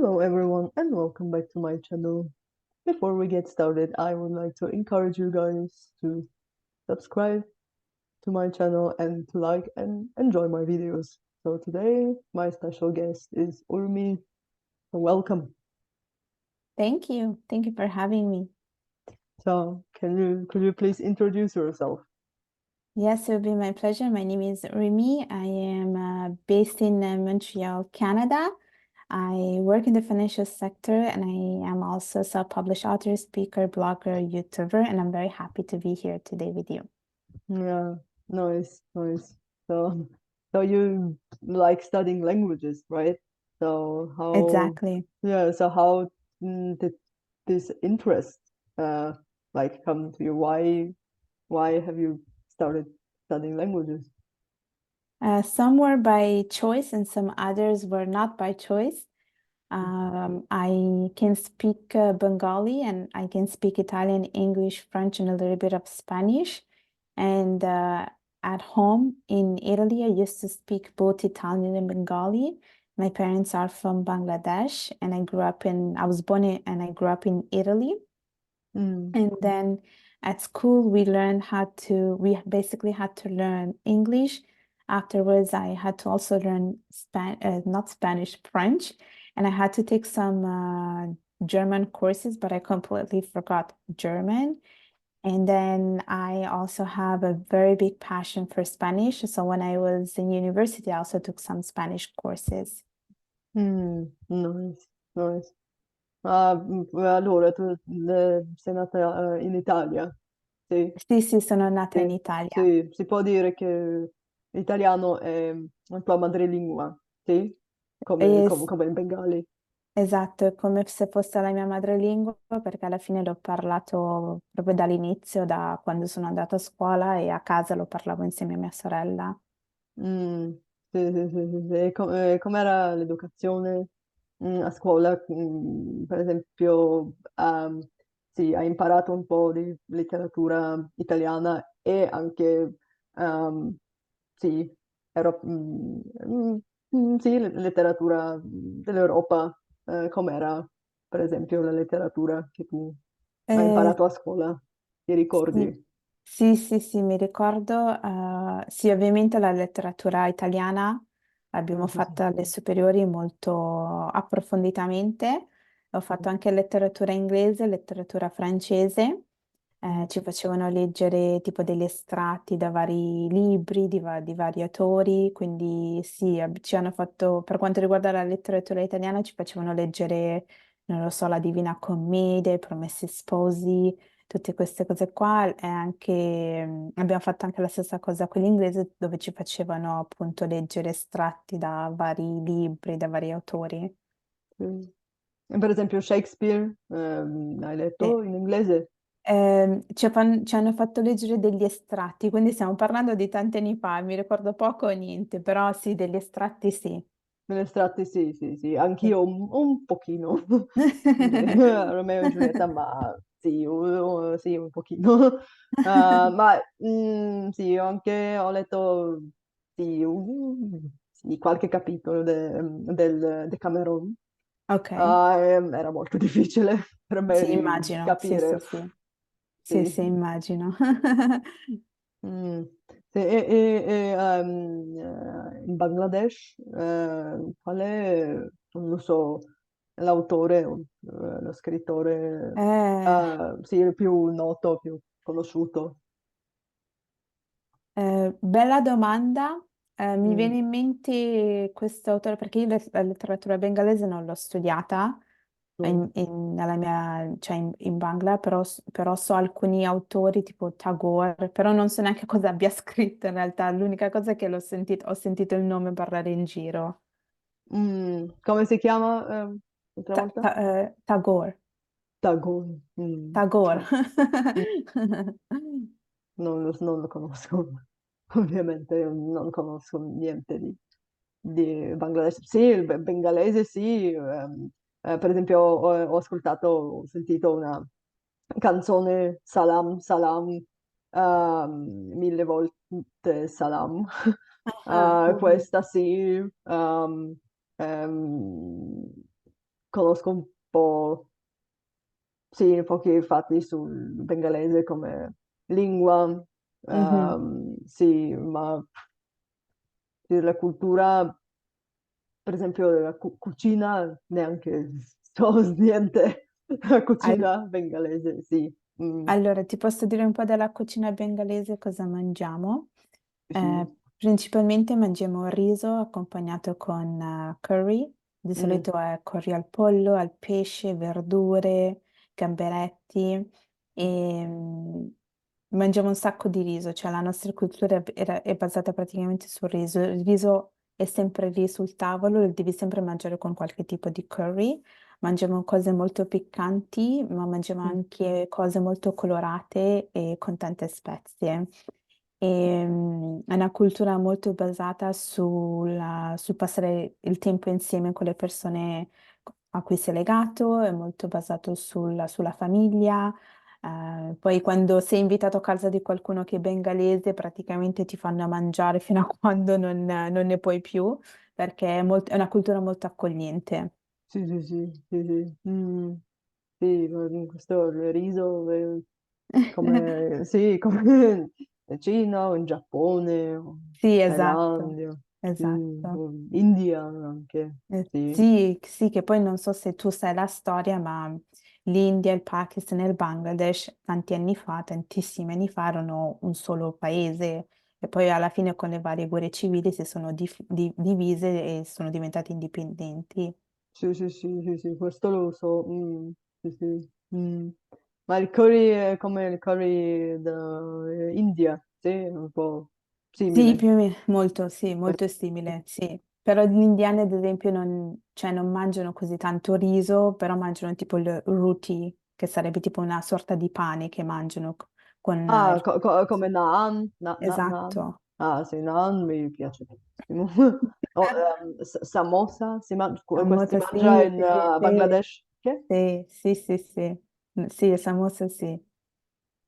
Hello everyone and welcome back to my channel. Before we get started, I would like to encourage you guys to subscribe to my channel and to like and enjoy my videos. So today my special guest is Urmi. So welcome. Thank you. Thank you for having me. So could you please introduce yourself? Yes, it would be my pleasure. My name is Remy. I am based in Montreal, Canada. I work in the financial sector and I am also a self-published author, speaker, blogger, YouTuber, and I'm very happy to be here today with you. Yeah, nice, nice. So so you like studying languages, right? So Exactly. how did this interest uh come to you? Why have you started studying languages? Some were by choice and some others were not by choice. I can speak Bengali and I can speak Italian, English, French, and a little bit of Spanish. And at home in Italy, I used to speak both Italian and Bengali. My parents are from Bangladesh, and I was born in, and I grew up in Italy. Mm, And then at school, we basically had to learn English. Afterwards, I had to also learn not Spanish, French, and I had to take some German courses, but I completely forgot German. And then I also have a very big passion for Spanish. So when I was in university, I also took some Spanish courses. nice, nice. Allora tu sei nata in Italia, sì? Sì, sì, sono nata in Sì, Italia. sì, si può dire che l'italiano è la tua madrelingua, sì? E Come il bengali. Esatto, è come se fosse la mia madrelingua, perché alla fine l'ho parlato proprio dall'inizio, da quando sono andata a scuola e a casa lo parlavo insieme a mia sorella. Mm, sì, sì, sì, sì, sì. E com'era l'educazione a scuola? Per esempio, sì, hai imparato un po' di letteratura italiana e anche, ehm, sì, sì, letteratura dell'Europa. Com'era, per esempio, la letteratura che tu hai Eh, imparato a scuola? Ti sì, ricordi? sì, mi ricordo. Sì, ovviamente la letteratura italiana l'abbiamo Sì. fatta alle superiori molto approfonditamente. Ho fatto anche letteratura inglese, letteratura francese. Ci facevano leggere tipo degli estratti da vari libri di vari autori, quindi sì, ci hanno fatto, per quanto riguarda la letteratura italiana, ci facevano leggere, non lo so, la Divina Commedia, i Promessi Sposi, tutte queste cose qua. E anche, abbiamo fatto anche la stessa cosa con l'inglese, dove ci facevano appunto leggere estratti da vari libri, da vari autori. Sì. Per esempio Shakespeare, hai Sì. letto in inglese? Ci hanno fatto leggere degli estratti, quindi stiamo parlando di tanti anni fa, mi ricordo poco o niente, però sì, degli estratti sì. Nelle estratti sì, sì, sì, Sì. anch'io un pochino di Romeo e Giulietta, ma sì, sì, un pochino. Ma sì, ho letto sì, sì, qualche capitolo del Decameron. Ok, Era molto difficile per me sì, di immagino, capire. Sì. sì, immagino. Mm. Sì, in Bangladesh, qual è, non lo so, l'autore, lo scrittore, Eh, sì, il più noto, più conosciuto? Bella domanda. Mi Mm, viene in mente questo autore perché io la letteratura bengalese non l'ho studiata mm. cioè in Bangla, però so alcuni autori tipo Tagore, però non so neanche cosa abbia scritto in realtà. L'unica cosa è che ho sentito il nome parlare in giro. Come si chiama, l'altra volta? Tagore. Tagore. Tagore. No. Mm, non lo conosco, ovviamente non conosco niente di Bangladesh. Sì, il bengalese sì, per esempio ho ascoltato, ho sentito una canzone Salam Salam, mille volte Salam. Ah, Questa sì, ehm, conosco un po', sì, pochi fatti sul bengalese come lingua, Mhm. sì, ma la cultura, per esempio, della cucina, neanche so niente. La Al- cucina bengalese, sì. Mm, Allora, ti posso dire un po' della cucina bengalese cosa mangiamo? sì. Principalmente mangiamo il riso accompagnato con curry, di Mm, solito è curry al pollo, al pesce, verdure, gamberetti e mangiamo un sacco di riso, cioè la nostra cultura è basata praticamente sul riso. Il riso è sempre lì sul tavolo, lo devi sempre mangiare con qualche tipo di curry. Mangiamo cose molto piccanti, ma mangiamo mm, anche cose molto colorate e con tante spezie. E, è una cultura molto basata sul passare il tempo insieme con le persone a cui sei legato, è molto basato sulla famiglia. Poi quando sei invitato a casa di qualcuno che è bengalese, praticamente ti fanno mangiare fino a quando non ne puoi più, perché è una cultura molto accogliente. sì, sì, sì, sì, sì. Mm, sì, ma questo il riso, come, sì, come in Cina o in Giappone, o Sì, esatto, Thailandia, sì, esatto. o India anche, sì. Sì, sì, che poi non so se tu sai la storia, ma l'India, il Pakistan e il Bangladesh tanti anni fa, tantissimi anni fa, erano un solo paese e poi alla fine con le varie guerre civili si sono divise e sono diventati indipendenti. Sì, sì, sì, sì, sì, questo lo so. Mm, sì, sì. Mm. Ma il curry è come il curry dell'India, sì, è un po' Sì, simile. più o meno, molto, sì, molto simile, sì. Però gli indiani, ad esempio, cioè, non mangiano così tanto riso, però mangiano tipo il roti, che sarebbe tipo una sorta di pane che mangiano con Ah, il... come naan, naan. Esatto. Ah, sì, naan mi piace tantissimo. Oh, samosa, questo si Samosa, mangia sì, in sì, sì, Bangladesh? Che? sì, sì, sì, sì. Sì, il samosa, sì.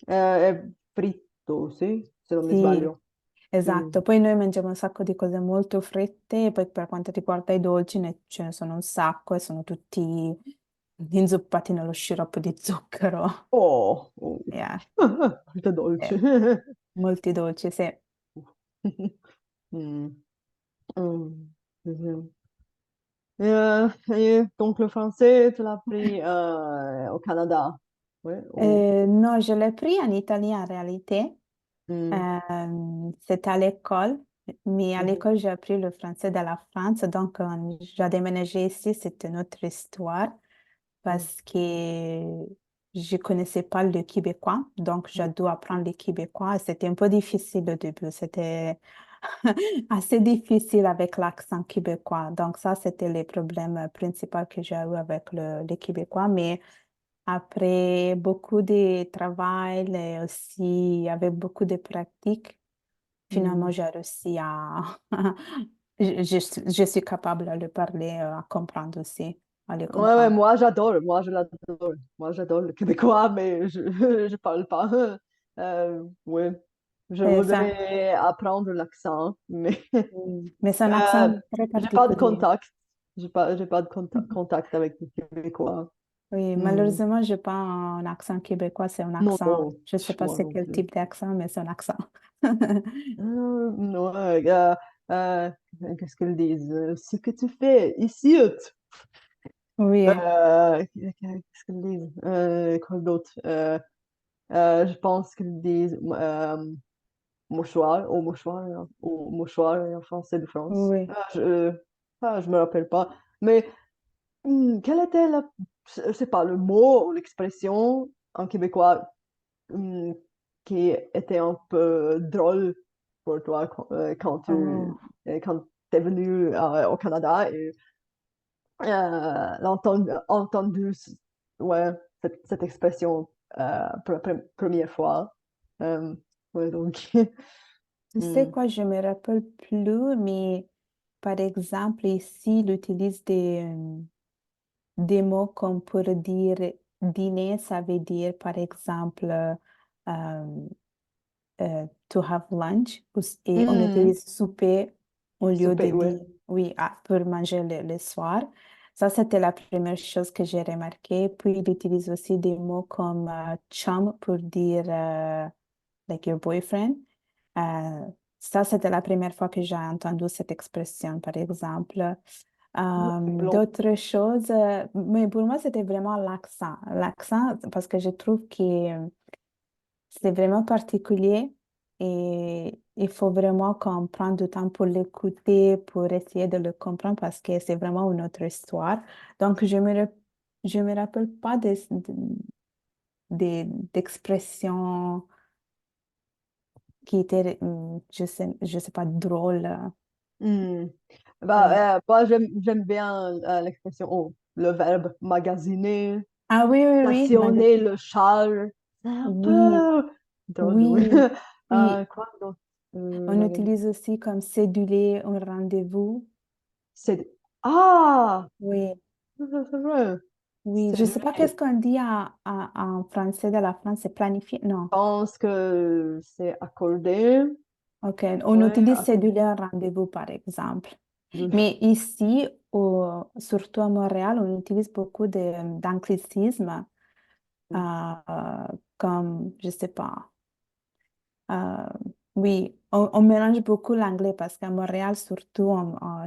È fritto, sì, se non mi Sì, sbaglio. Mm. esatto. Poi noi mangiamo un sacco di cose molto fritte e poi per quanto riguarda i dolci ce ne sono un sacco e sono tutti inzuppati nello sciroppo di zucchero. Oh, oh. Yeah, Molto dolce. eh, molti dolci, sì. Mm. Mm. Mhm. Donc le français, tu l'as appris au Canada. Ouais, Non, je l'ai pris en italien en réalité. mm, C'était à l'école, mais à mhm, l'école, j'ai appris le français de la France. Donc, quand j'ai déménagé ici, c'était une autre histoire mm, parce que je connaissais pas le québécois. Donc, j'ai mm. dû apprendre le québécois et c'était un peu difficile au début. C'était assez difficile avec l'accent québécois. Donc, ça, c'était les problèmes principaux que j'ai eu avec le québécois. Mais après beaucoup de travail et aussi avec beaucoup de pratique, finalement, Mm. j'ai réussi à... je suis capable de le parler, à comprendre aussi, à le Ouais, ouais, comprendre. moi j'adore, moi je l'adore. Moi j'adore le québécois, mais je je parle pas. Ouais, je C'est ça. voudrais apprendre l'accent, mais Mais c'est un accent euh, très j'ai pas de particulier. contact. J'ai pas de contact avec les Québécois. Oui, Hmm. malheureusement, je n'ai pas un accent québécois, c'est un Non, accent, non, je ne sais pas moi c'est non quel plus. type d'accent, mais c'est un accent. Ouais, euh, qu'est-ce qu'ils disent? Ce que tu fais ici. Oui, Qu'est-ce qu'ils disent? Quoi d'autre? Je pense qu'ils disent mouchoir en français de France. oui. Je me rappelle pas. Mais quel était je sais pas, le mot ou l'expression en québécois hum, qui était un peu drôle pour toi quand Oh. quand t'es venu au Canada et entendu ouais, cette expression pour la première fois. Euh, ouais, donc, Tu sais hmm, quoi, je me rappelle plus, mais par exemple, ici, il utilise des mots comme pour dire dîner, ça veut dire par exemple to have lunch, et on hmm, utilise souper au lieu de souper, ouais. dire oui, pour manger le soir. Ça, c'était la première chose que j'ai remarqué. Puis, il utilise aussi des mots comme chum pour dire like your boyfriend. Euh, Ça, c'était la première fois que j'ai entendu cette expression, par exemple. Blond. D'autres choses, mais pour moi, c'était vraiment l'accent. L'accent, parce que je trouve que c'est vraiment particulier et il faut vraiment qu'on prenne du temps pour l'écouter, pour essayer de le comprendre parce que c'est vraiment une autre histoire. Donc, je me rappelle pas d'expressions qui étaient, je sais pas, drôles. Hmm. Oui. Moi, j'aime bien l'expression, oh, le verbe magasiner, Ah oui, oui, oui, stationner le char. C'est un oui, peu drôle, oui. oui, oui. Quoi d'autre? On utilise aussi comme céduler un rendez-vous. C'est... Ah! Oui. C'est vrai. Oui, je C'est ne sais pas lui. qu'est-ce qu'on dit en français de la France, c'est planifié? Non. Pense que c'est accordé. OK. On Ouais, utilise accordé. céduler un rendez-vous, par exemple. Mais ici, surtout à Montréal, on utilise beaucoup d'anglicismes, comme, je sais pas, euh, oui, on mélange beaucoup l'anglais parce qu'à Montréal, surtout,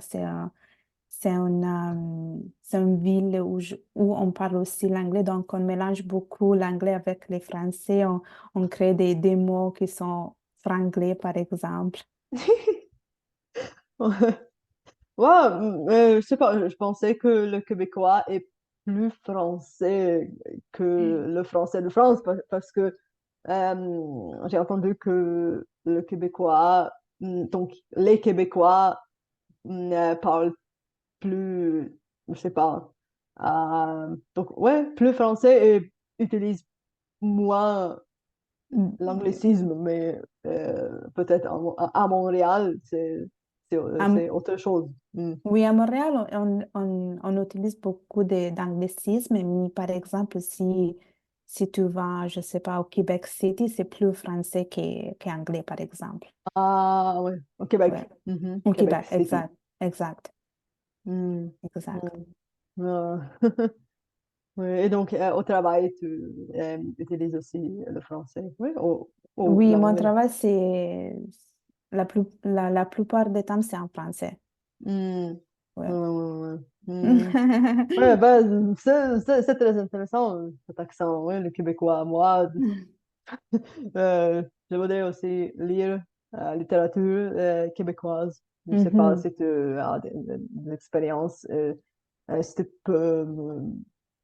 c'est une ville où on parle aussi l'anglais, donc on mélange beaucoup l'anglais avec les français. On crée des mots qui sont franglais, par exemple. Ouais, je sais pas, je pensais que le québécois est plus français que le français de France parce que j'ai entendu que le québécois, donc les Québécois parlent plus, je sais pas, donc ouais, plus français et utilisent moins l'anglicisme, mais peut-être à Montréal, À- c'est autre chose. Mm. oui, à Montréal, on utilise beaucoup d'anglicismes, mais par exemple, si tu vas, je sais pas, au Québec City, c'est plus français qu'anglais, par exemple. Ah ouais, au Ouais. Québec. Mhm. Au Québec Québec, City. exact, exact, Mm. exact. Mm. Ah. Ouais, et donc, au travail, tu utilises aussi le français, oui, ou Oui, mon l'anglais. travail, c'est la plupart des temps, c'est en français. Mm. Ouais, Ouais. ouais, ouais. Mm. Ouais, ben, c'est très intéressant, cet accent, ouais, le québécois. Moi, je voudrais aussi lire la littérature québécoise. Je ne sais pas Mhm. si tu as de l'expérience, si tu peux me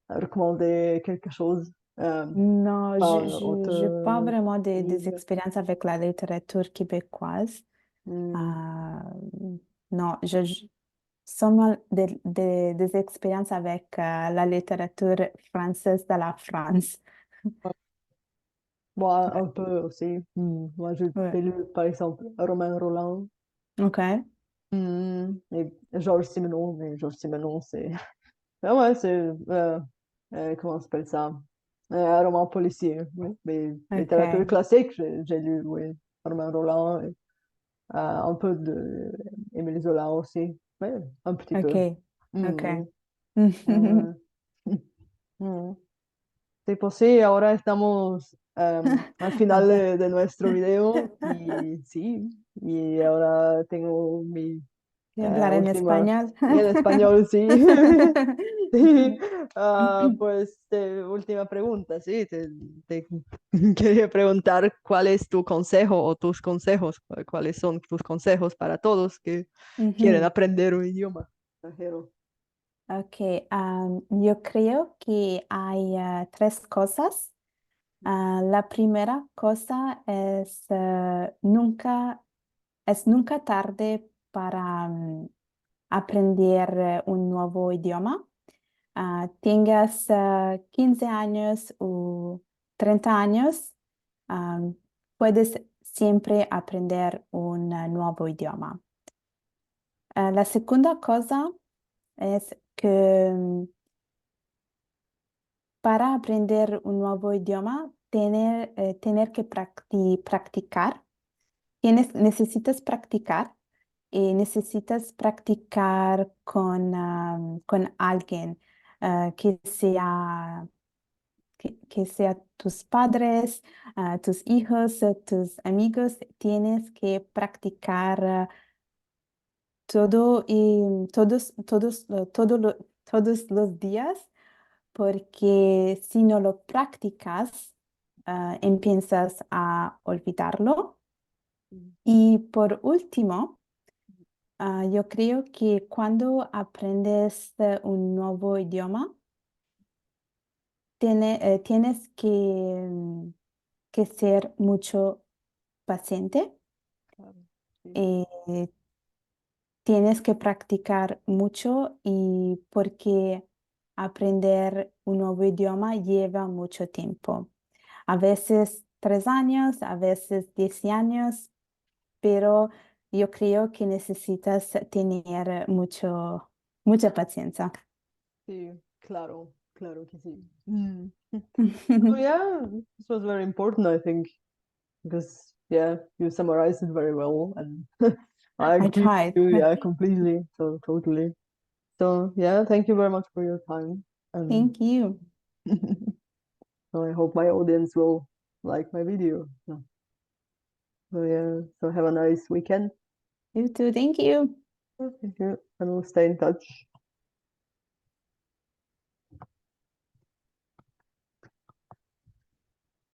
recommander quelque chose, Non, un j'ai pas autre vraiment des livre. expériences avec la littérature québécoise. Hmm. Euh, non, seulement des expériences avec la littérature française de la France. Moi, Ouais. un peu aussi. Moi, Ouais. j'ai lu, par exemple, Romain Roland OK. et Georges Simenon, mais Georges Simenon, c'est... Ah ouais, c'est... comment on s'appelle ça? Un roman policier, oui. Mais littérature OK. classique, j'ai lu, oui, Romain Roland, et, un peu de Émile Zola aussi, oui, un petit peu. OK. Oui. OK. Ouais. Mm. Sí, pues sí, ahora estamos al final Adesso- de nuestro video y sí, y ahora tengo mi Voy a hablar en última, español. en español, sí. Sí, pues última pregunta, sí, te quería preguntar cuál es tu consejo o tus consejos, cuáles son tus consejos para todos que quieren Ujú. aprender un idioma extranjero. Ok, yo creo que hay tres cosas. La primera cosa es nunca tarde para aprender un nuevo idioma. Tengas 15 años o 30 años, ah, puedes siempre aprender un nuevo idioma. La segunda cosa es que para aprender un nuevo idioma, tener que practicar, necesitas practicar. y necesitas practicar con alguien que sea tus padres, tus hijos, tus amigos. Tienes que practicar todo y todos los días, porque si no lo practicas, empiezas a olvidarlo. Mm. Y por último, yo creo que cuando aprendes un nuevo idioma, tienes que ser mucho paciente. Claro, sí, eh, Tienes que practicar mucho y porque aprender un nuevo idioma lleva mucho tiempo. A veces 3 años, a veces 10 años, pero yo creo que necesitas tener mucha paciencia. sí, claro, claro que sí. Mm. So yeah, this was very important, I think, because yeah, you summarized it very well, and I I agree with tried. you, yeah, completely, so totally. So yeah, thank you very much for your time, and Thank you. so I hope my audience will like my video. So yeah, so have a nice weekend. You too. Thank you. Thank you, and we'll stay in touch.